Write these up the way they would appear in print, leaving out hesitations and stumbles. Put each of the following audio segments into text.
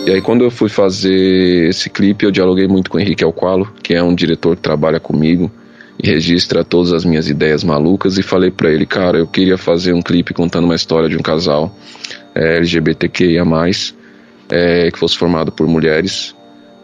E aí quando eu fui fazer esse clipe, eu dialoguei muito com o Henrique Alqualo, que é um diretor que trabalha comigo e registra todas as minhas ideias malucas, e falei pra ele, cara, eu queria fazer um clipe contando uma história de um casal LGBTQIA+, que fosse formado por mulheres,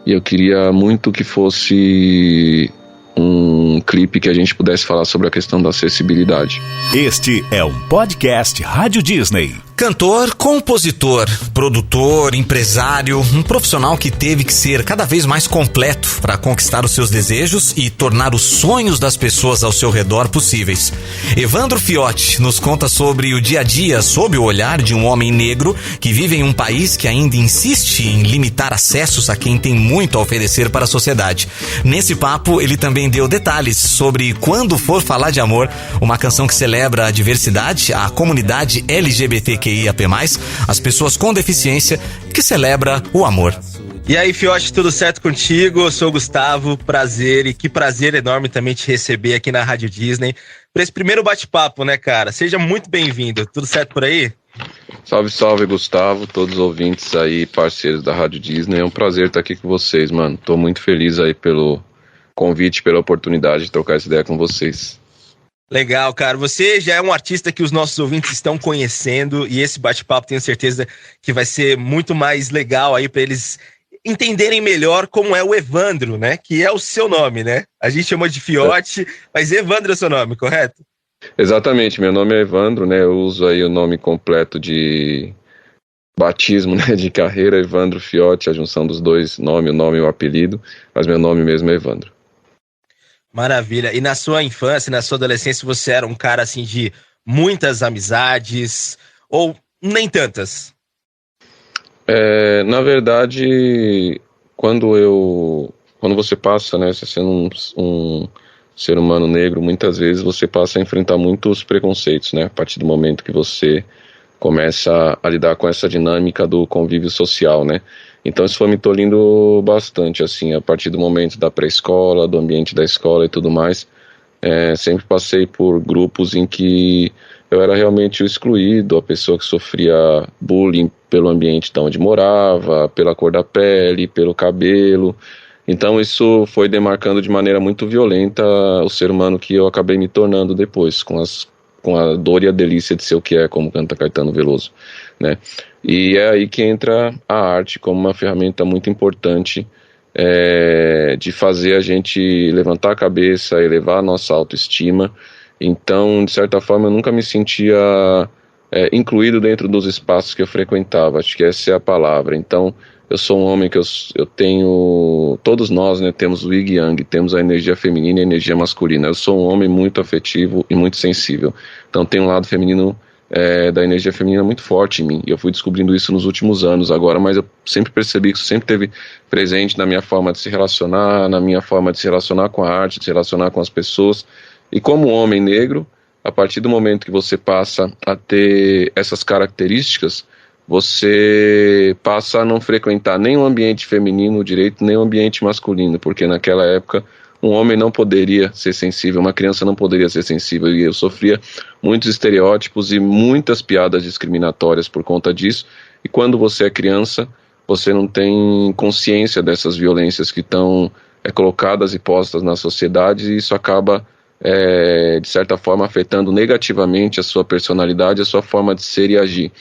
e eu queria muito que fosse um clipe que a gente pudesse falar sobre a questão da acessibilidade. Este é um podcast Rádio Disney. Cantor, compositor, produtor, empresário, um profissional que teve que ser cada vez mais completo para conquistar os seus desejos e tornar os sonhos das pessoas ao seu redor possíveis. Evandro Fiotti nos conta sobre o dia a dia sob o olhar de um homem negro que vive em um país que ainda insiste em limitar acessos a quem tem muito a oferecer para a sociedade. Nesse papo, ele também deu detalhes sobre Quando For Falar de Amor, uma canção que celebra a diversidade, a comunidade LGBTQIAP+, as pessoas com deficiência, que celebra o amor. E aí, Fiotti, tudo certo contigo? Eu sou o Gustavo, prazer, e que prazer enorme também te receber aqui na Rádio Disney para esse primeiro bate-papo, né, cara? Seja muito bem-vindo. Tudo certo por aí? Salve, salve, Gustavo, todos os ouvintes aí, parceiros da Rádio Disney. É um prazer estar aqui com vocês, mano. Tô muito feliz aí pelo convite, pela oportunidade de trocar essa ideia com vocês. Legal, cara. Você já é um artista que os nossos ouvintes estão conhecendo, e esse bate-papo tenho certeza que vai ser muito mais legal aí para eles entenderem melhor como é o Evandro, né? Que é o seu nome, né? A gente chama de Fiotti, mas Evandro é o seu nome, correto? Exatamente, meu nome é Evandro, né? Eu uso aí o nome completo de batismo, né? De carreira, Evandro Fiotti, a junção dos dois, o nome e o apelido, mas meu nome mesmo é Evandro. Maravilha. E na sua infância, na sua adolescência, você era um cara assim de muitas amizades ou nem tantas? Na verdade, quando você passa, né, você sendo um ser humano negro, muitas vezes você passa a enfrentar muitos preconceitos, né, a partir do momento que você começa a lidar com essa dinâmica do convívio social, né. Então isso foi me tolhindo bastante, assim, a partir do momento da pré-escola, do ambiente da escola e tudo mais. Sempre passei por grupos em que eu era realmente o excluído, a pessoa que sofria bullying pelo ambiente de onde morava, pela cor da pele, pelo cabelo. Então isso foi demarcando de maneira muito violenta o ser humano que eu acabei me tornando depois, com a dor e a delícia de ser o que é, como canta Caetano Veloso, né? E é aí que entra a arte como uma ferramenta muito importante de fazer a gente levantar a cabeça, elevar a nossa autoestima. Então, de certa forma, eu nunca me sentia incluído dentro dos espaços que eu frequentava, acho que essa é a palavra. Então, eu sou um homem que eu tenho, todos nós, né, temos o yin e yang, temos a energia feminina e a energia masculina. Eu sou um homem muito afetivo e muito sensível, então tem um lado feminino, da energia feminina muito forte em mim, e eu fui descobrindo isso nos últimos anos agora, mas eu sempre percebi que isso sempre esteve presente na minha forma de se relacionar, na minha forma de se relacionar com a arte, de se relacionar com as pessoas. E como homem negro, a partir do momento que você passa a ter essas características, você passa a não frequentar nem o ambiente feminino direito, nem o ambiente masculino, porque naquela época um homem não poderia ser sensível, uma criança não poderia ser sensível, e eu sofria muitos estereótipos e muitas piadas discriminatórias por conta disso. E quando você é criança, você não tem consciência dessas violências que estão colocadas e postas na sociedade, e isso acaba de certa forma afetando negativamente a sua personalidade, a sua forma de ser e agir.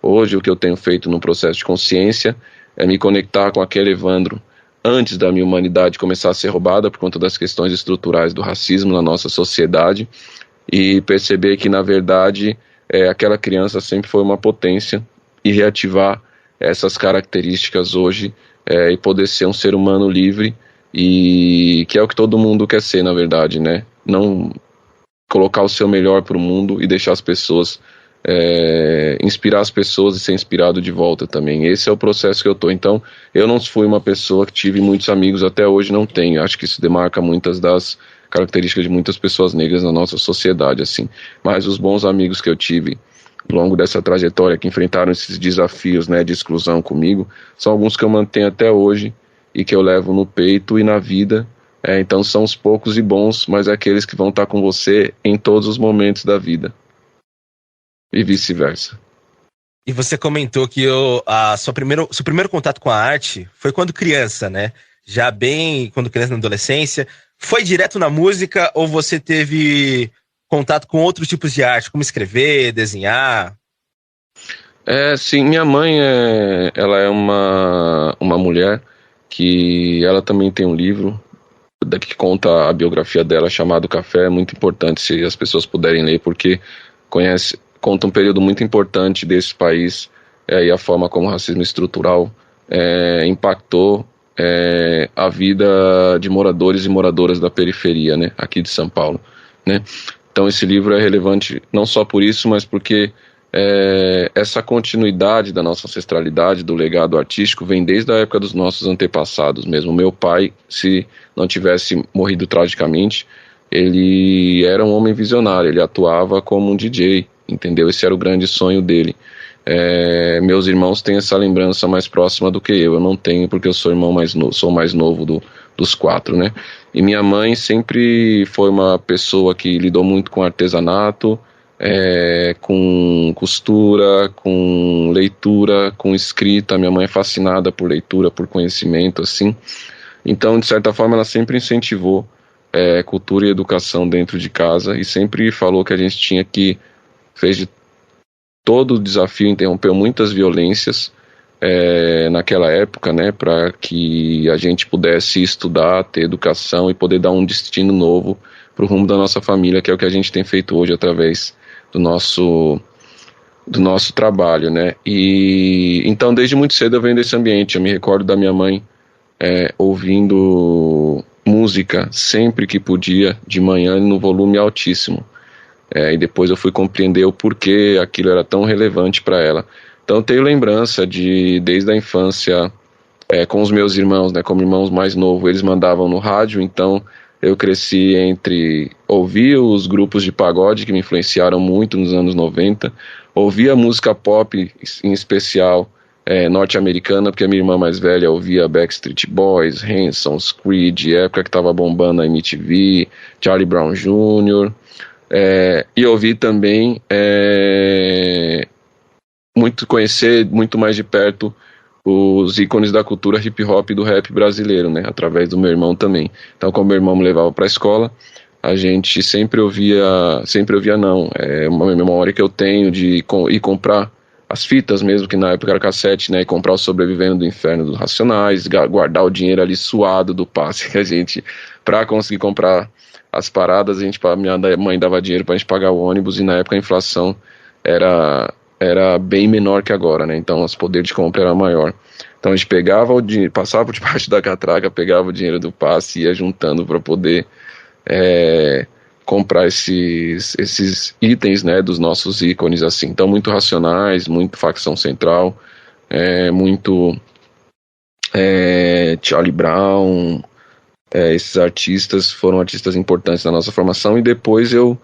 Hoje o que eu tenho feito no processo de consciência é me conectar com aquele Evandro antes da minha humanidade começar a ser roubada por conta das questões estruturais do racismo na nossa sociedade, e perceber que na verdade aquela criança sempre foi uma potência, e reativar essas características hoje e poder ser um ser humano livre, e que é o que todo mundo quer ser, na verdade, né? Não colocar o seu melhor para o mundo e deixar as pessoas, inspirar as pessoas e ser inspirado de volta também. Esse é o processo que eu tô. Então, eu não fui uma pessoa que tive muitos amigos, até hoje não tenho. Acho que isso demarca muitas das características de muitas pessoas negras na nossa sociedade, assim. Mas os bons amigos que eu tive ao longo dessa trajetória, que enfrentaram esses desafios, né, de exclusão comigo, são alguns que eu mantenho até hoje e que eu levo no peito e na vida. Então são os poucos e bons, mas é aqueles que vão estar com você em todos os momentos da vida. E vice-versa. E você comentou que seu primeiro contato com a arte foi quando criança, né? Já bem quando criança, na adolescência. Foi direto na música ou você teve contato com outros tipos de arte, como escrever, desenhar? Sim, minha mãe ela é uma mulher que ela também tem um livro que conta a biografia dela chamado Café. É muito importante se as pessoas puderem ler, porque conta um período muito importante desse país e a forma como o racismo estrutural impactou a vida de moradores e moradoras da periferia, né, aqui de São Paulo, né? Então esse livro é relevante não só por isso, mas porque essa continuidade da nossa ancestralidade, do legado artístico, vem desde a época dos nossos antepassados mesmo. Meu pai, se não tivesse morrido tragicamente, ele era um homem visionário, ele atuava como um DJ, entendeu? Esse era o grande sonho dele. Meus irmãos têm essa lembrança mais próxima do que eu não tenho, porque eu sou sou mais novo dos quatro, né? E minha mãe sempre foi uma pessoa que lidou muito com artesanato, com costura, com leitura, com escrita. Minha mãe é fascinada por leitura, por conhecimento, assim. Então, de certa forma, ela sempre incentivou cultura e educação dentro de casa e sempre falou que a gente tinha que, fez de todo o desafio, interrompeu muitas violências naquela época, né, para que a gente pudesse estudar, ter educação e poder dar um destino novo para o rumo da nossa família, que é o que a gente tem feito hoje através do nosso trabalho, né? E então desde muito cedo eu venho desse ambiente. Eu me recordo da minha mãe ouvindo música sempre que podia, de manhã, no volume altíssimo. E depois eu fui compreender o porquê aquilo era tão relevante para ela. Então eu tenho lembrança desde a infância com os meus irmãos, né, como irmãos mais novos, eles mandavam no rádio, então eu cresci entre ouvir os grupos de pagode que me influenciaram muito nos anos 90, ouvia música pop, em especial norte-americana, porque a minha irmã mais velha ouvia Backstreet Boys, Hansons, Creed, época que estava bombando a MTV, Charlie Brown Jr., e ouvi também conhecer muito mais de perto os ícones da cultura hip hop e do rap brasileiro, né, através do meu irmão também. Então, como meu irmão me levava para a escola, a gente sempre ouvia não, uma memória que eu tenho de ir comprar as fitas mesmo, que na época era cassete, né, e comprar o Sobrevivendo do Inferno dos Racionais, guardar o dinheiro ali suado do passe que a gente, para conseguir comprar as paradas, minha mãe dava dinheiro pra gente pagar o ônibus, e na época a inflação era bem menor que agora, né? Então os poderes de compra era maior. Então a gente pegava o dinheiro, passava por debaixo da catraca, pegava o dinheiro do passe e ia juntando para poder comprar esses itens, né, dos nossos ícones, assim. Então muito Racionais, muito Facção Central, muito Charlie Brown. Esses artistas foram artistas importantes na nossa formação, e depois eu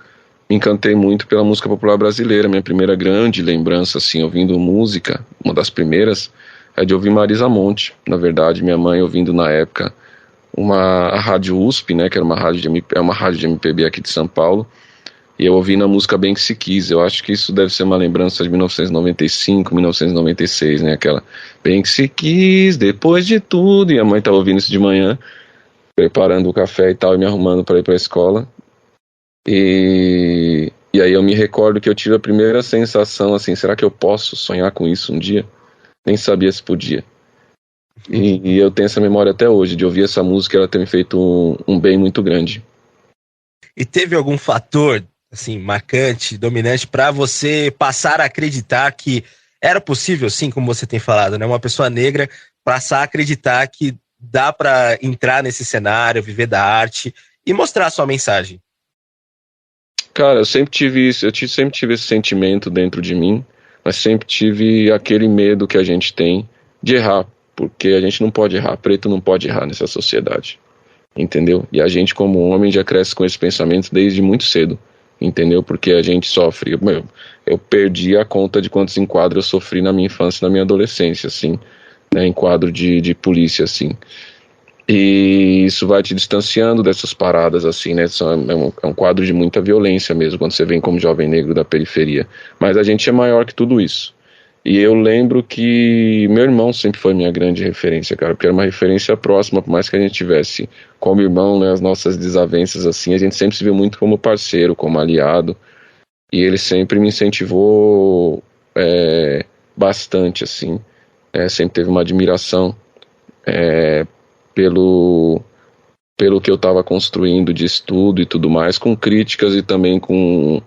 me encantei muito pela música popular brasileira. Minha primeira grande lembrança, assim, ouvindo música, uma das primeiras, é de ouvir Marisa Monte. Na verdade, minha mãe ouvindo na época a Rádio USP, né, que era uma rádio de MPB aqui de São Paulo, e eu ouvi na música Bem Que Se Quis. Eu acho que isso deve ser uma lembrança de 1995, 1996, né, aquela Bem Que Se Quis, depois de tudo, e a mãe estava ouvindo isso de manhã, preparando o café e tal, e me arrumando para ir para a escola. E aí eu me recordo que eu tive a primeira sensação assim, será que eu posso sonhar com isso um dia? Nem sabia se podia. E eu tenho essa memória até hoje, de ouvir essa música, ela ter me feito um bem muito grande. E teve algum fator, assim, marcante, dominante, para você passar a acreditar que era possível, sim, como você tem falado, né? Uma pessoa negra passar a acreditar que dá para entrar nesse cenário, viver da arte e mostrar a sua mensagem? Cara, eu sempre tive isso, sempre tive esse sentimento dentro de mim, mas sempre tive aquele medo que a gente tem de errar, porque a gente não pode errar, preto não pode errar nessa sociedade, entendeu? E a gente, como homem, já cresce com esse pensamento desde muito cedo, entendeu? Porque a gente sofre, eu perdi a conta de quantos enquadros eu sofri na minha infância e na minha adolescência, assim, né, enquadro de polícia, assim. E isso vai te distanciando dessas paradas, assim, né? É um quadro de muita violência mesmo, quando você vem como jovem negro da periferia. Mas a gente é maior que tudo isso. E eu lembro que meu irmão sempre foi minha grande referência, cara, porque era uma referência próxima, por mais que a gente tivesse como irmão, né, as nossas desavenças assim, a gente sempre se viu muito como parceiro, como aliado, e ele sempre me incentivou bastante, assim, sempre teve uma admiração pelo que eu estava construindo de estudo e tudo mais, com críticas e também com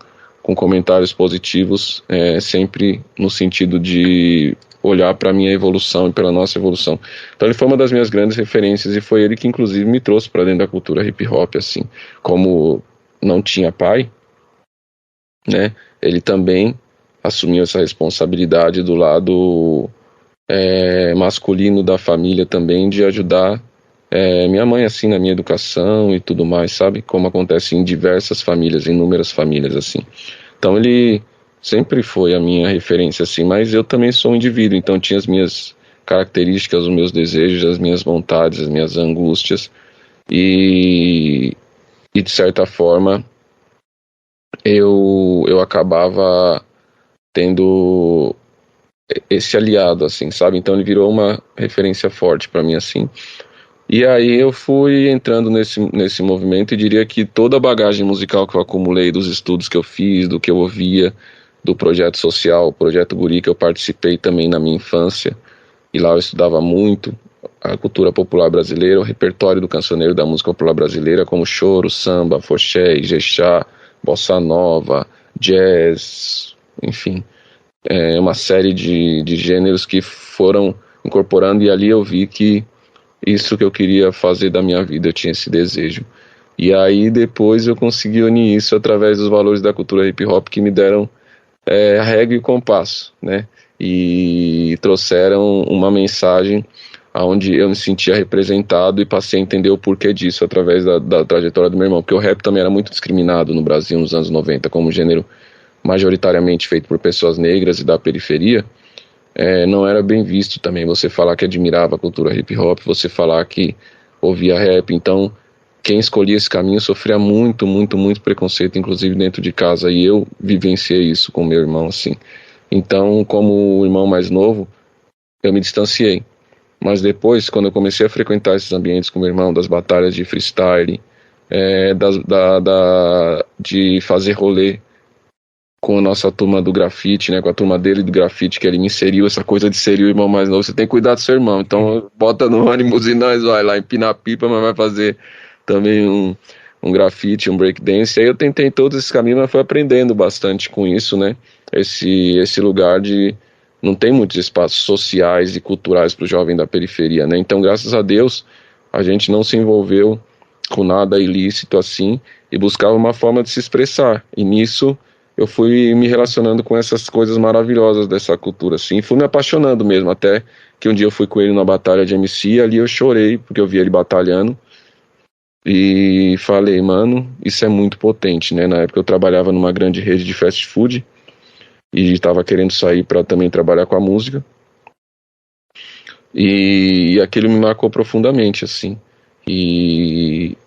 comentários positivos, sempre no sentido de olhar para a minha evolução e pela nossa evolução. Então ele foi uma das minhas grandes referências e foi ele que inclusive me trouxe para dentro da cultura hip hop, assim, como não tinha pai, né, ele também assumiu essa responsabilidade do lado masculino da família também, de ajudar minha mãe, assim, na minha educação e tudo mais, sabe? Como acontece em diversas famílias, inúmeras famílias, assim. Então ele sempre foi a minha referência, assim, mas eu também sou um indivíduo, então tinha as minhas características, os meus desejos, as minhas vontades, as minhas angústias, e de certa forma eu acabava tendo esse aliado, assim, sabe? Então ele virou uma referência forte para mim, assim. E aí eu fui entrando nesse movimento e diria que toda a bagagem musical que eu acumulei, dos estudos que eu fiz, do que eu ouvia, do projeto social, o Projeto Guri, que eu participei também na minha infância, e lá eu estudava muito a cultura popular brasileira, o repertório do cancioneiro da música popular brasileira, como choro, samba, foxé, ijexá, bossa nova, jazz, enfim, uma série de gêneros que foram incorporando, e ali eu vi que isso que eu queria fazer da minha vida, eu tinha esse desejo. E aí depois eu consegui unir isso através dos valores da cultura hip hop, que me deram a régua e o compasso, né? E trouxeram uma mensagem onde eu me sentia representado e passei a entender o porquê disso através da trajetória do meu irmão, porque o rap também era muito discriminado no Brasil nos anos 90, como gênero majoritariamente feito por pessoas negras e da periferia. Não era bem visto também você falar que admirava a cultura hip hop, você falar que ouvia rap. Então quem escolhia esse caminho sofria muito, muito, muito preconceito, inclusive dentro de casa, e eu vivenciei isso com meu irmão, assim. Então, como o irmão mais novo, eu me distanciei, mas depois, quando eu comecei a frequentar esses ambientes com meu irmão, das batalhas de freestyle, de fazer rolê com a nossa turma do grafite, né, com a turma dele do grafite, que ele me inseriu essa coisa de ser o irmão mais novo. Você tem que cuidar do seu irmão, então bota no ônibus e nós vai lá empinar a pipa, mas vai fazer também um grafite, um breakdance. Aí eu tentei todos esses caminhos, mas fui aprendendo bastante com isso, né, esse lugar de não tem muitos espaços sociais e culturais para o jovem da periferia, né, então graças a Deus a gente não se envolveu com nada ilícito assim, e buscava uma forma de se expressar, e nisso eu fui me relacionando com essas coisas maravilhosas dessa cultura, assim, fui me apaixonando mesmo, até que um dia eu fui com ele numa batalha de MC, e ali eu chorei, porque eu vi ele batalhando, e falei, mano, isso é muito potente, né? Na época eu trabalhava numa grande rede de fast food, e estava querendo sair para também trabalhar com a música, e aquilo me marcou profundamente, assim, e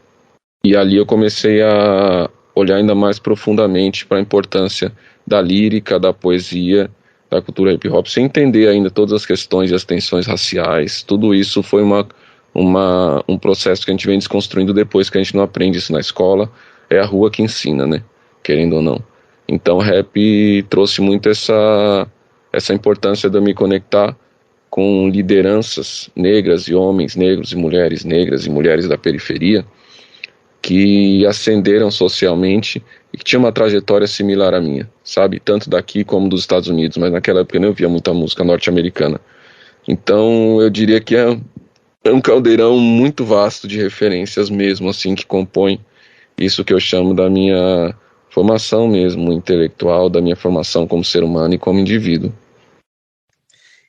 ali eu comecei a olhar ainda mais profundamente para a importância da lírica, da poesia, da cultura hip hop, sem entender ainda todas as questões e as tensões raciais. Tudo isso foi um processo que a gente vem desconstruindo depois, que a gente não aprende isso na escola. É a rua que ensina, né? Querendo ou não. Então o rap trouxe muito essa importância de eu me conectar com lideranças negras e homens negros e mulheres negras e mulheres da periferia, que ascenderam socialmente e que tinham uma trajetória similar à minha, sabe? Tanto daqui como dos Estados Unidos, mas naquela época eu não via muita música norte-americana. Então eu diria que é um caldeirão muito vasto de referências mesmo, assim, que compõe isso que eu chamo da minha formação mesmo, intelectual, da minha formação como ser humano e como indivíduo.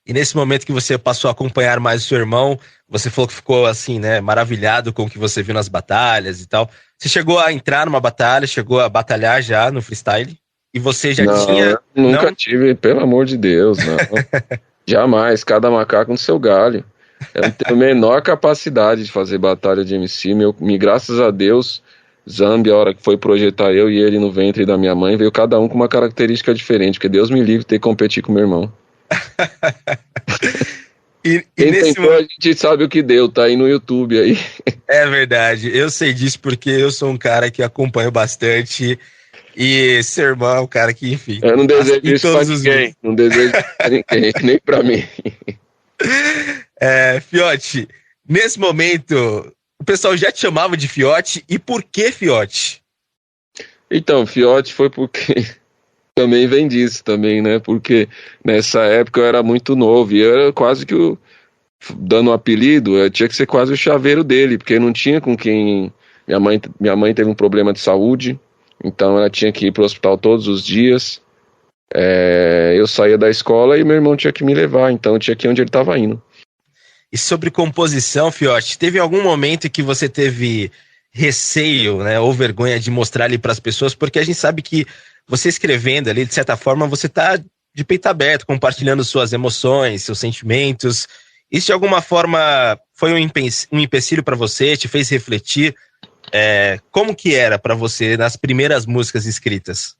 E nesse momento que você passou a acompanhar mais o seu irmão, você falou que ficou assim, né, maravilhado com o que você viu nas batalhas e tal. Você chegou a entrar numa batalha, chegou a batalhar já no freestyle? E você já tinha... Nunca tive, pelo amor de Deus, não. Jamais, cada macaco no seu galho. Eu não tenho a menor capacidade de fazer batalha de MC. Graças a Deus, Zambi, a hora que foi projetar eu e ele no ventre da minha mãe, veio cada um com uma característica diferente, porque Deus me livre de ter que competir com meu irmão. E nesse tentou, a gente sabe o que deu, tá aí no YouTube aí. É verdade, eu sei disso porque eu sou um cara que acompanho bastante e seu irmão é um cara que, enfim... Eu não desejo isso pra ninguém, não desejo pra ninguém, nem pra mim. Fiote, nesse momento, o pessoal já te chamava de Fiote, e por que Fiote? Então, Fiote foi porque... Também vem disso também, né? Porque nessa época eu era muito novo e eu era quase que dando um apelido, eu tinha que ser quase o chaveiro dele, porque não tinha com quem... Minha mãe teve um problema de saúde, então ela tinha que ir pro hospital todos os dias. Eu saía da escola e meu irmão tinha que me levar, então eu tinha que ir onde ele estava indo. E sobre composição, Fiote, teve algum momento que você teve receio, né, ou vergonha de mostrar ali para as pessoas? Porque a gente sabe que você escrevendo ali, de certa forma, você tá de peito aberto, compartilhando suas emoções, seus sentimentos. Isso, de alguma forma, foi um empecilho para você? Te fez refletir? Como que era para você nas primeiras músicas escritas?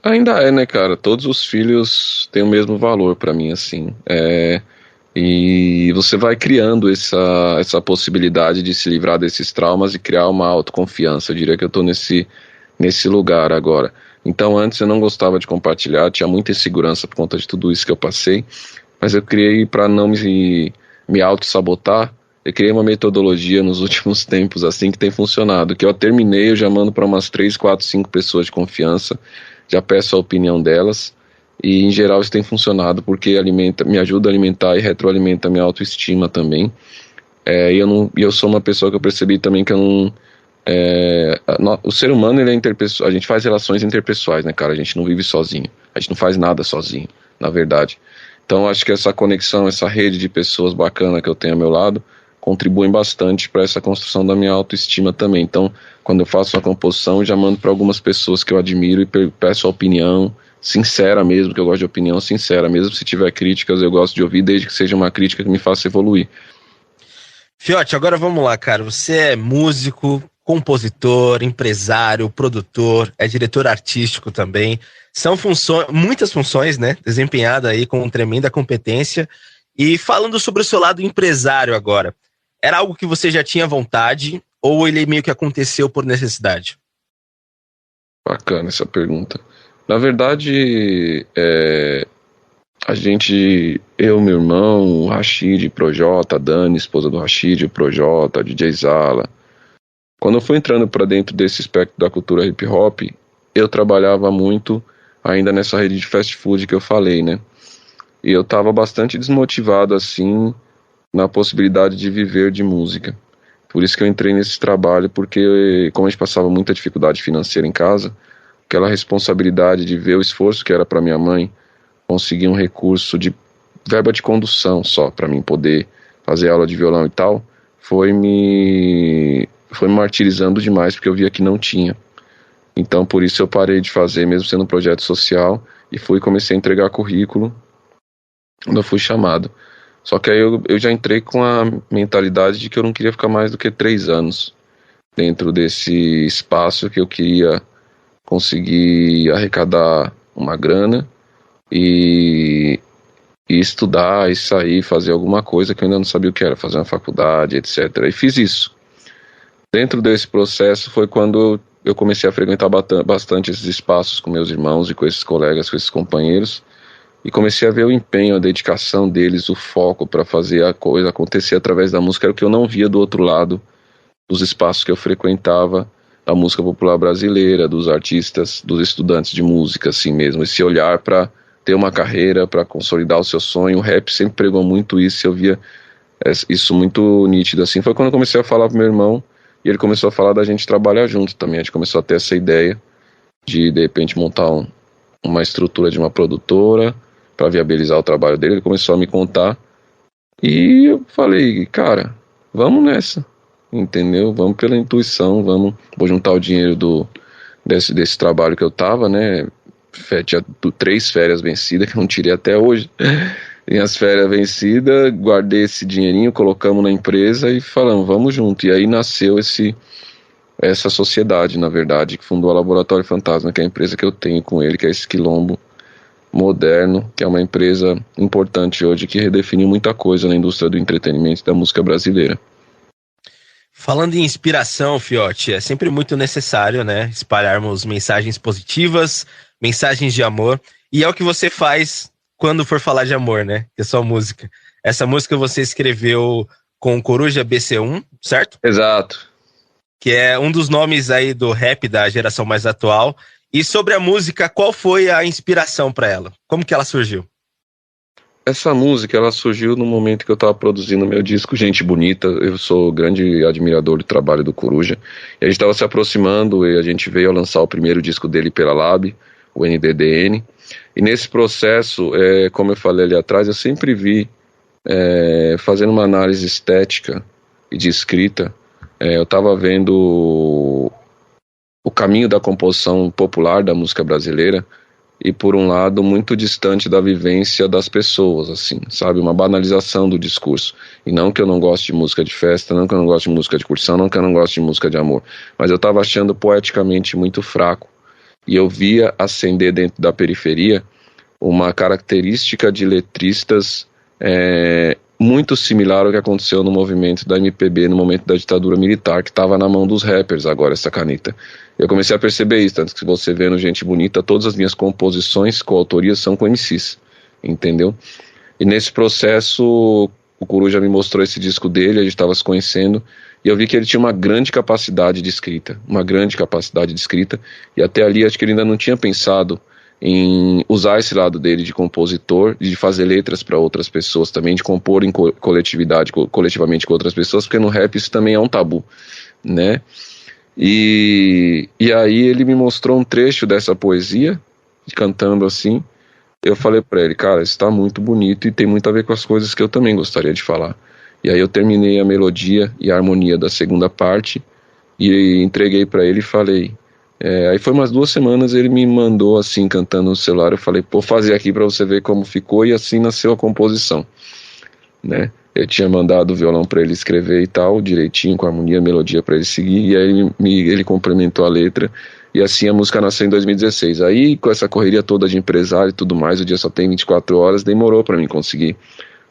Ainda é, né, cara? Todos os filhos têm o mesmo valor para mim, assim. E você vai criando essa possibilidade de se livrar desses traumas e criar uma autoconfiança. Eu diria que eu tô nesse lugar agora. Então antes eu não gostava de compartilhar, tinha muita insegurança por conta de tudo isso que eu passei, mas eu criei, para não me auto-sabotar, eu criei uma metodologia nos últimos tempos assim que tem funcionado, que eu terminei, eu já mando para umas 3, 4, 5 pessoas de confiança, já peço a opinião delas, e em geral isso tem funcionado porque me ajuda a alimentar e retroalimenta a minha autoestima também. E eu sou uma pessoa que eu percebi também que eu não... o ser humano, ele é interpessoal, a gente faz relações interpessoais, né, cara? A gente não vive sozinho, a gente não faz nada sozinho, na verdade. Então acho que essa conexão, essa rede de pessoas bacana que eu tenho ao meu lado contribuem bastante para essa construção da minha autoestima também. Então, quando eu faço uma composição, eu já mando para algumas pessoas que eu admiro e peço a opinião sincera mesmo, que eu gosto de opinião sincera, mesmo se tiver críticas, eu gosto de ouvir, desde que seja uma crítica que me faça evoluir. Fiote, agora vamos lá, cara. Você é músico, compositor, empresário, produtor, é diretor artístico também. São muitas funções, né, desempenhadas aí com tremenda competência. E falando sobre o seu lado empresário agora, era algo que você já tinha vontade ou ele meio que aconteceu por necessidade? Bacana essa pergunta. Na verdade, eu, meu irmão, o Rashid, Projota, a Dani, esposa do Rashid, o Projota, DJ Zala. Quando eu fui entrando para dentro desse espectro da cultura hip hop, eu trabalhava muito ainda nessa rede de fast food que eu falei, né? E eu estava bastante desmotivado, assim, na possibilidade de viver de música. Por isso que eu entrei nesse trabalho, porque como a gente passava muita dificuldade financeira em casa, aquela responsabilidade de ver o esforço que era para minha mãe conseguir um recurso de verba de condução só, para mim poder fazer aula de violão e tal, foi me martirizando demais, porque eu via que não tinha. Então por isso eu parei de fazer, mesmo sendo um projeto social, e comecei a entregar currículo quando eu fui chamado. Só que aí eu já entrei com a mentalidade de que eu não queria ficar mais do que 3 anos dentro desse espaço, que eu queria conseguir arrecadar uma grana e estudar e sair, fazer alguma coisa que eu ainda não sabia o que era, fazer uma faculdade, etc. E fiz isso. Dentro desse processo foi quando eu comecei a frequentar bastante esses espaços com meus irmãos e com esses colegas, com esses companheiros, e comecei a ver o empenho, a dedicação deles, o foco para fazer a coisa acontecer através da música, era o que eu não via do outro lado dos espaços que eu frequentava, da música popular brasileira, dos artistas, dos estudantes de música, assim mesmo, esse olhar para ter uma carreira, para consolidar o seu sonho. O rap sempre pregou muito isso, eu via isso muito nítido, assim. Foi quando eu comecei a falar pro meu irmão, e ele começou a falar da gente trabalhar junto também. A gente começou a ter essa ideia de repente, montar uma estrutura de uma produtora para viabilizar o trabalho dele. Ele começou a me contar, e eu falei, cara, vamos nessa, entendeu? Vamos pela intuição, vou juntar o dinheiro desse trabalho que eu tava, né? Tinha 3 férias vencidas, que eu não tirei até hoje. Em as férias vencidas, guardei esse dinheirinho, colocamos na empresa e falamos, vamos junto. E aí nasceu essa sociedade, na verdade, que fundou a Laboratório Fantasma, que é a empresa que eu tenho com ele, que é esse quilombo Moderno, que é uma empresa importante hoje que redefiniu muita coisa na indústria do entretenimento e da música brasileira. Falando em inspiração, Fiote, é sempre muito necessário, né, espalharmos mensagens positivas, mensagens de amor, e é o que você faz quando for falar de amor, né, que é sua música. Essa música você escreveu com Coruja BC1, certo? Exato. Que é um dos nomes aí do rap da geração mais atual. E sobre a música, qual foi a inspiração para ela? Como que ela surgiu? Essa música, ela surgiu no momento que eu estava produzindo meu disco Gente Bonita. Eu sou grande admirador do trabalho do Coruja. E a gente estava se aproximando e a gente veio a lançar o primeiro disco dele pela Lab, o NDDN. E nesse processo, como eu falei ali atrás, eu sempre vi, fazendo uma análise estética e de escrita, eu estava vendo o caminho da composição popular da música brasileira, e por um lado muito distante da vivência das pessoas, assim, sabe, uma banalização do discurso. E não que eu não goste de música de festa, não que eu não goste de música de curtição, não que eu não goste de música de amor, mas eu estava achando poeticamente muito fraco, e eu via ascender dentro da periferia uma característica de letristas muito similar ao que aconteceu no movimento da MPB, no momento da ditadura militar, que estava na mão dos rappers agora, essa caneta. Eu comecei a perceber isso, tanto que se você vê no Gente Bonita, todas as minhas composições com autoria são com MCs, entendeu? E nesse processo, o Coruja me mostrou esse disco dele, a gente estava se conhecendo, e eu vi que ele tinha uma grande capacidade de escrita, e até ali acho que ele ainda não tinha pensado em usar esse lado dele de compositor, de fazer letras para outras pessoas também, de compor em coletivamente com outras pessoas, porque no rap isso também é um tabu, né? E aí ele me mostrou um trecho dessa poesia, cantando assim. Eu falei para ele, cara, isso tá muito bonito e tem muito a ver com as coisas que eu também gostaria de falar. E aí eu terminei a melodia e a harmonia da segunda parte e entreguei para ele e falei. Aí foi umas 2 semanas, ele me mandou assim, cantando no celular. Eu falei, pô, fazer aqui para você ver como ficou, e assim nasceu a composição, né? Eu tinha mandado o violão para ele escrever e tal, direitinho, com a harmonia, a melodia para ele seguir, e aí ele complementou a letra, e assim a música nasceu em 2016. Aí, com essa correria toda de empresário e tudo mais, o dia só tem 24 horas, demorou para mim conseguir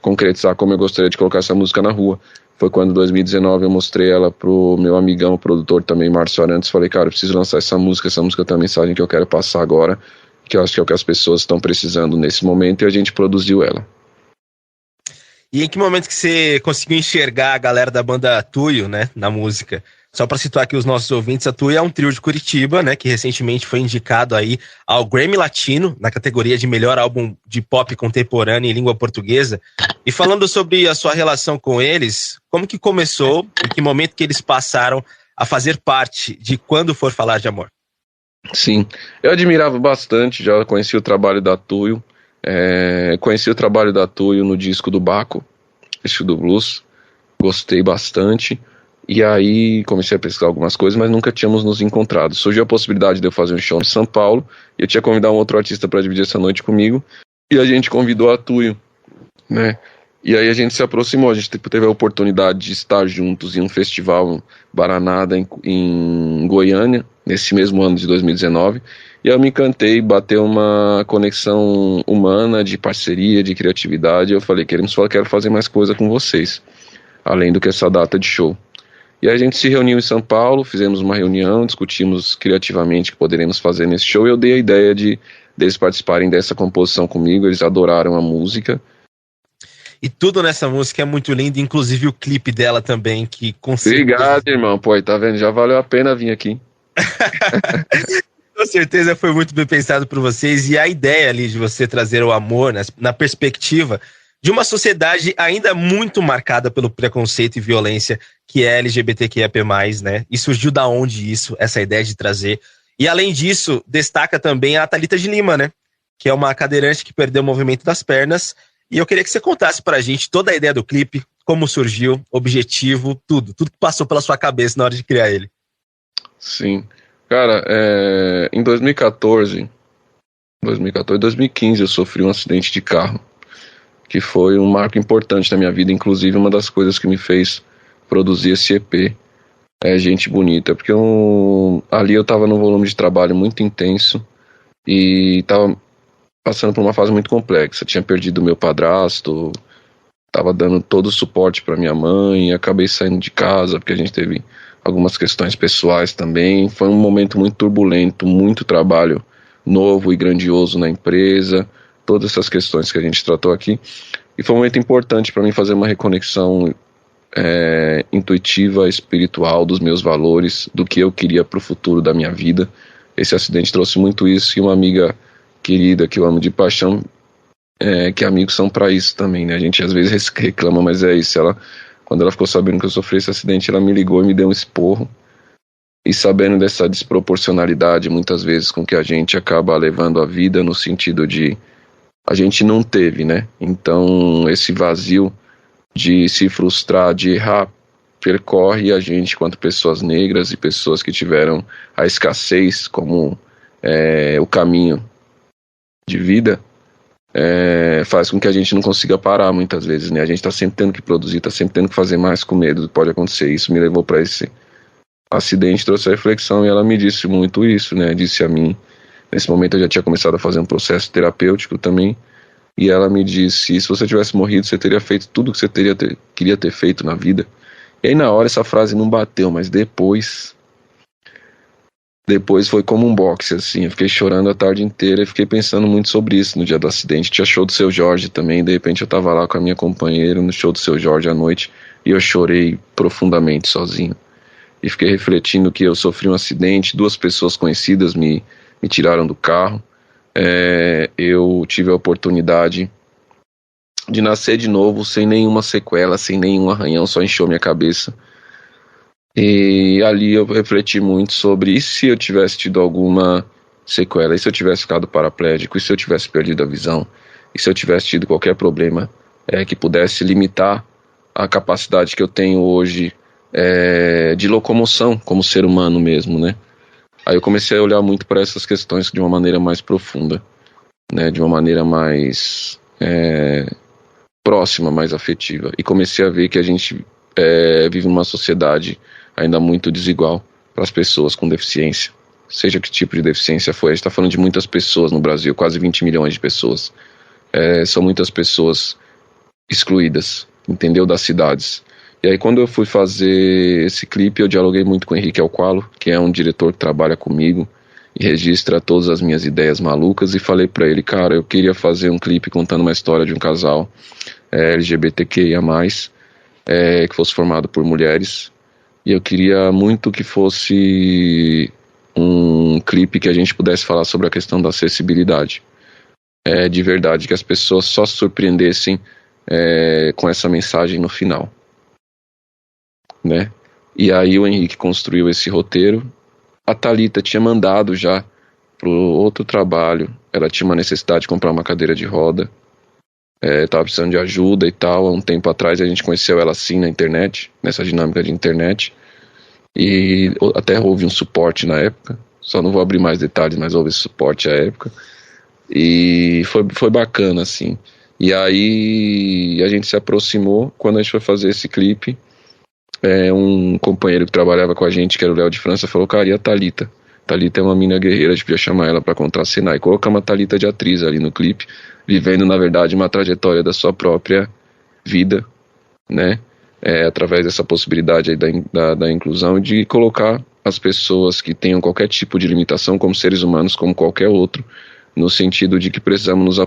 concretizar como eu gostaria de colocar essa música na rua. Foi quando, em 2019, eu mostrei ela pro meu amigão, o produtor também, Márcio Arantes. Falei, cara, eu preciso lançar essa música tem uma mensagem que eu quero passar agora, que eu acho que é o que as pessoas estão precisando nesse momento, e a gente produziu ela. E em que momento que você conseguiu enxergar a galera da banda Tuyo, né, na música? Só para situar aqui os nossos ouvintes, a Tuyo é um trio de Curitiba, né, que recentemente foi indicado aí ao Grammy Latino, na categoria de melhor álbum de pop contemporâneo em língua portuguesa. E falando sobre a sua relação com eles, como que começou e que momento que eles passaram a fazer parte de Quando For Falar de Amor? Sim, eu admirava bastante, já conheci o trabalho da Tuyo, conheci o trabalho da Tuyo no disco do Baco, disco do Blues, gostei bastante, e aí comecei a pesquisar algumas coisas, mas nunca tínhamos nos encontrado. Surgiu a possibilidade de eu fazer um show em São Paulo, e eu tinha convidado um outro artista para dividir essa noite comigo, e a gente convidou a Tuyo, né? E aí a gente se aproximou, a gente teve a oportunidade de estar juntos em um festival Baranada em Goiânia, nesse mesmo ano de 2019, e eu me encantei, bateu uma conexão humana, de parceria, de criatividade, e eu falei, quero fazer mais coisa com vocês, além do que essa data de show. E aí a gente se reuniu em São Paulo, fizemos uma reunião, discutimos criativamente o que poderíamos fazer nesse show, e eu dei a ideia deles participarem dessa composição comigo, eles adoraram a música. E tudo nessa música é muito lindo, inclusive o clipe dela também, que conseguiu... Obrigado, irmão. Pô, tá vendo? Já valeu a pena vir aqui. Com certeza foi muito bem pensado por vocês, e a ideia ali de você trazer o amor na perspectiva de uma sociedade ainda muito marcada pelo preconceito e violência que é LGBTQIAP+, né? E surgiu da onde isso, essa ideia de trazer. E além disso, destaca também a Thalita de Lima, né? Que é uma cadeirante que perdeu o movimento das pernas. E eu queria que você contasse pra gente toda a ideia do clipe, como surgiu, objetivo, tudo que passou pela sua cabeça na hora de criar ele. Sim. Cara, em 2015 eu sofri um acidente de carro, que foi um marco importante na minha vida, inclusive uma das coisas que me fez produzir esse EP, Gente Bonita, porque ali eu tava num volume de trabalho muito intenso, e tava passando por uma fase muito complexa. Tinha perdido meu padrasto, estava dando todo o suporte para minha mãe, acabei saindo de casa porque a gente teve algumas questões pessoais também. Foi um momento muito turbulento, muito trabalho novo e grandioso na empresa, todas essas questões que a gente tratou aqui. E foi um momento importante para mim fazer uma reconexão intuitiva, espiritual, dos meus valores, do que eu queria para o futuro da minha vida. Esse acidente trouxe muito isso, e uma amiga querida que eu amo de paixão, que amigos são para isso também, né? A gente às vezes reclama, mas é isso. Quando ela ficou sabendo que eu sofri esse acidente, ela me ligou e me deu um esporro. E sabendo dessa desproporcionalidade, muitas vezes, com que a gente acaba levando a vida, no sentido de a gente não teve, né? Então, esse vazio de se frustrar, de errar, percorre a gente, quanto pessoas negras e pessoas que tiveram a escassez como o caminho de vida, faz com que a gente não consiga parar muitas vezes, né? A gente está sempre tendo que produzir, está sempre tendo que fazer mais, com medo do que pode acontecer. Isso me levou para esse acidente, trouxe a reflexão, e ela me disse muito isso, né? Disse a mim, nesse momento eu já tinha começado a fazer um processo terapêutico também, e ela me disse: se você tivesse morrido, você teria feito tudo que você queria ter feito na vida. E aí na hora essa frase não bateu, mas depois foi como um boxe, assim. Eu fiquei chorando a tarde inteira e fiquei pensando muito sobre isso no dia do acidente. Tinha show do Seu Jorge também, de repente eu tava lá com a minha companheira no show do Seu Jorge à noite, e eu chorei profundamente sozinho. E fiquei refletindo que eu sofri um acidente, 2 pessoas conhecidas me tiraram do carro. Eu tive a oportunidade de nascer de novo, sem nenhuma sequela, sem nenhum arranhão, só inchou minha cabeça. E ali eu refleti muito sobre: e se eu tivesse tido alguma sequela, e se eu tivesse ficado paraplégico, e se eu tivesse perdido a visão, e se eu tivesse tido qualquer problema que pudesse limitar a capacidade que eu tenho hoje de locomoção como ser humano mesmo, né? Aí eu comecei a olhar muito para essas questões de uma maneira mais profunda, né? De uma maneira mais próxima, mais afetiva, e comecei a ver que a gente vive numa sociedade ainda muito desigual para as pessoas com deficiência, seja que tipo de deficiência for. A gente está falando de muitas pessoas no Brasil, quase 20 milhões de pessoas. São muitas pessoas excluídas, entendeu, das cidades. E aí quando eu fui fazer esse clipe, eu dialoguei muito com o Henrique Alqualo, que é um diretor que trabalha comigo e registra todas as minhas ideias malucas, e falei para ele: cara, eu queria fazer um clipe contando uma história de um casal LGBTQIA+, que fosse formado por mulheres, e eu queria muito que fosse um clipe que a gente pudesse falar sobre a questão da acessibilidade, de verdade, que as pessoas só se surpreendessem com essa mensagem no final, né? E aí o Henrique construiu esse roteiro. A Thalita tinha mandado já pro outro trabalho, ela tinha uma necessidade de comprar uma cadeira de roda, estava precisando de ajuda e tal. Há um tempo atrás a gente conheceu ela assim na internet, nessa dinâmica de internet, e até houve um suporte na época. Só não vou abrir mais detalhes, mas houve esse suporte à época, e foi bacana, assim. E aí a gente se aproximou. Quando a gente foi fazer esse clipe, um companheiro que trabalhava com a gente, que era o Léo de França, falou: cara, e a Thalita? Thalita é uma mina guerreira, a gente podia chamar ela para contracenar. E colocamos a Thalita de atriz ali no clipe, vivendo, na verdade, uma trajetória da sua própria vida, né? Através dessa possibilidade aí da inclusão, de colocar as pessoas que tenham qualquer tipo de limitação como seres humanos, como qualquer outro, no sentido de que precisamos nos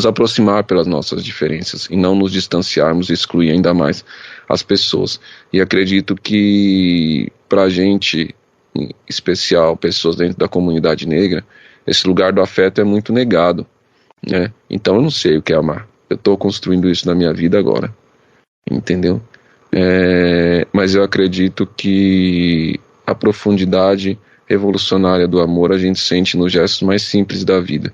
aproximar pelas nossas diferenças, e não nos distanciarmos e excluir ainda mais as pessoas. E acredito que, pra gente, em especial pessoas dentro da comunidade negra, esse lugar do afeto é muito negado, né? Então eu não sei o que é amar. Eu estou construindo isso na minha vida agora, entendeu? Mas eu acredito que a profundidade revolucionária do amor a gente sente nos gestos mais simples da vida.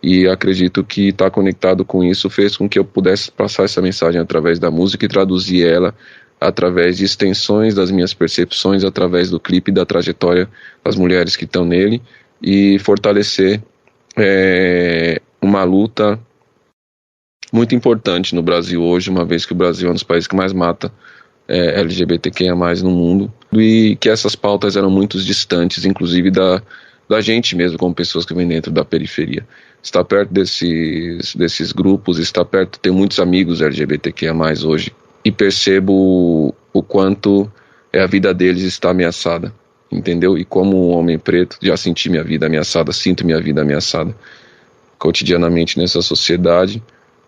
E acredito que estar conectado com isso fez com que eu pudesse passar essa mensagem através da música e traduzir ela através de extensões das minhas percepções, através do clipe, da trajetória das mulheres que estão nele, e fortalecer uma luta muito importante no Brasil hoje, uma vez que o Brasil é um dos países que mais mata LGBTQIA+, no mundo, e que essas pautas eram muito distantes, inclusive da gente mesmo, como pessoas que vêm dentro da periferia. Estar perto desses grupos, estar perto, ter muitos amigos LGBTQIA+, hoje, e percebo o quanto a vida deles está ameaçada, entendeu? E como um homem preto, já senti minha vida ameaçada, sinto minha vida ameaçada cotidianamente nessa sociedade,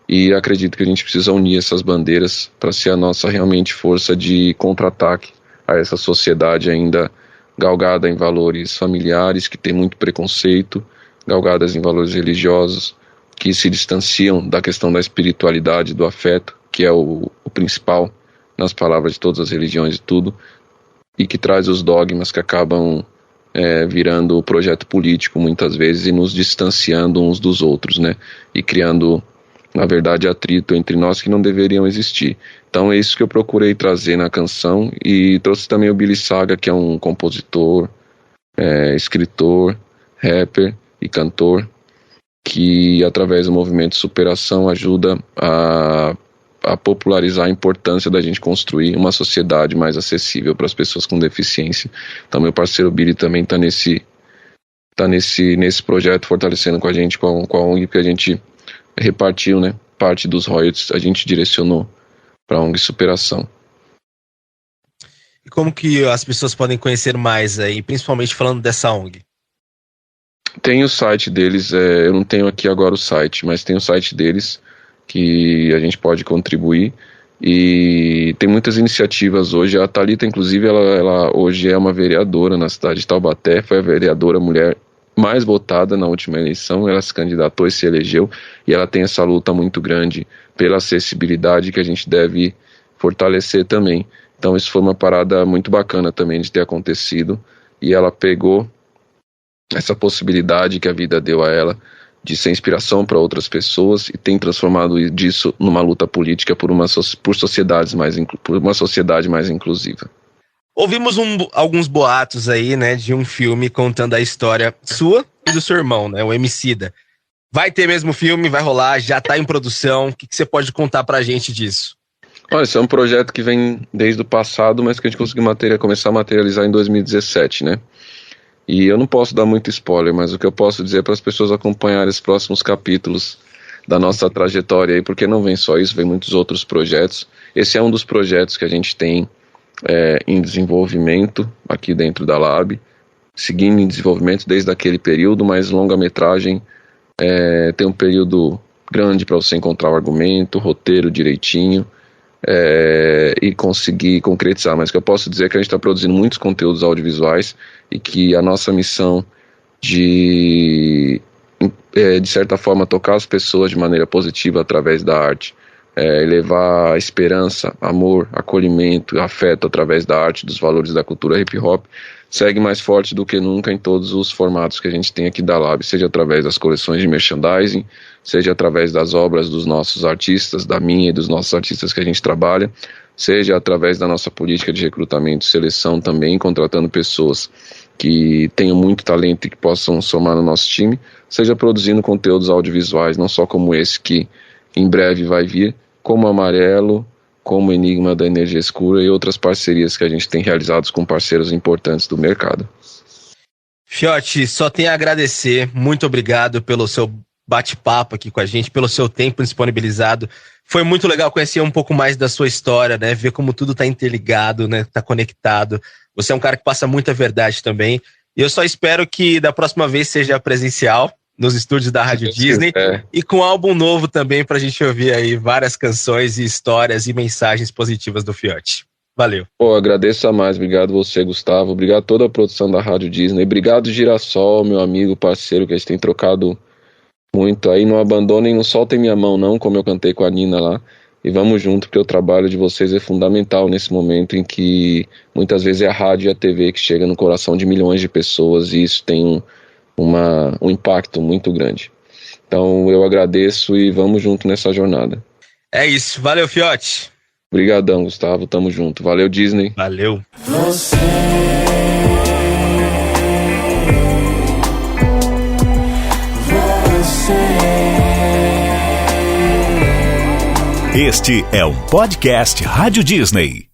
e acredito que a gente precisa unir essas bandeiras para ser a nossa realmente força de contra-ataque a essa sociedade ainda galgada em valores familiares, que tem muito preconceito, galgadas em valores religiosos, que se distanciam da questão da espiritualidade, do afeto, que é o principal nas palavras de todas as religiões e tudo, e que traz os dogmas que acabam virando projeto político muitas vezes e nos distanciando uns dos outros, né? E criando, na verdade, atrito entre nós que não deveriam existir. Então é isso que eu procurei trazer na canção, e trouxe também o Billy Saga, que é um compositor, escritor, rapper e cantor, que através do movimento de superação ajuda a popularizar a importância da gente construir uma sociedade mais acessível para as pessoas com deficiência. Então meu parceiro Billy também está nesse projeto, fortalecendo com a gente, com a ONG, que a gente repartiu, né, parte dos royalties, a gente direcionou para a ONG Superação. E como que as pessoas podem conhecer mais aí, principalmente falando dessa ONG? Tem o site deles, eu não tenho aqui agora o site, mas tem o site deles que a gente pode contribuir, e tem muitas iniciativas hoje. A Thalita, inclusive, ela hoje é uma vereadora na cidade de Taubaté, foi a vereadora mulher mais votada na última eleição, ela se candidatou e se elegeu, e ela tem essa luta muito grande pela acessibilidade que a gente deve fortalecer também. Então isso foi uma parada muito bacana também de ter acontecido, e ela pegou essa possibilidade que a vida deu a ela de ser inspiração para outras pessoas, e tem transformado disso numa luta política por uma sociedade mais inclusiva. Ouvimos alguns boatos aí, né, de um filme contando a história sua e do seu irmão, né, o Emicida. Vai ter mesmo filme, vai rolar, já tá em produção. O que você pode contar pra gente disso? Olha, esse é um projeto que vem desde o passado, mas que a gente conseguiu começar a materializar em 2017, né? E eu não posso dar muito spoiler, mas o que eu posso dizer é para as pessoas acompanharem os próximos capítulos da nossa trajetória aí, porque não vem só isso, vem muitos outros projetos. Esse é um dos projetos que a gente tem em desenvolvimento aqui dentro da Lab, seguindo em desenvolvimento desde aquele período, mas longa-metragem tem um período grande para você encontrar o argumento, o roteiro direitinho, e conseguir concretizar. Mas o que eu posso dizer é que a gente está produzindo muitos conteúdos audiovisuais, e que a nossa missão de certa forma tocar as pessoas de maneira positiva através da arte, levar esperança, amor, acolhimento, afeto através da arte, dos valores da cultura hip hop, segue mais forte do que nunca em todos os formatos que a gente tem aqui da Lab, seja através das coleções de merchandising, seja através das obras dos nossos artistas, da minha e dos nossos artistas que a gente trabalha, seja através da nossa política de recrutamento e seleção também, contratando pessoas que tenham muito talento e que possam somar no nosso time, seja produzindo conteúdos audiovisuais, não só como esse que em breve vai vir, como Amarelo, como Enigma da Energia Escura e outras parcerias que a gente tem realizados com parceiros importantes do mercado. Fiote, só tenho a agradecer, muito obrigado pelo seu bate-papo aqui com a gente, pelo seu tempo disponibilizado. Foi muito legal conhecer um pouco mais da sua história, né? Ver como tudo tá interligado, né? Tá conectado. Você é um cara que passa muita verdade também. E eu só espero que da próxima vez seja presencial, nos estúdios da Rádio Disney, e com um álbum novo também pra gente ouvir aí várias canções e histórias e mensagens positivas do Fiote. Valeu. Pô, agradeço a mais. Obrigado você, Gustavo. Obrigado a toda a produção da Rádio Disney. Obrigado, Girassol, meu amigo, parceiro, que a gente tem trocado muito aí. Não abandonem, não soltem minha mão não, como eu cantei com a Nina lá. E vamos junto, porque o trabalho de vocês é fundamental nesse momento em que muitas vezes é a rádio e a TV que chega no coração de milhões de pessoas, e isso tem um impacto muito grande. Então eu agradeço e vamos junto nessa jornada. É isso, valeu, Fiote. Obrigadão, Gustavo, tamo junto. Valeu, Disney. Valeu. Este é um podcast Rádio Disney.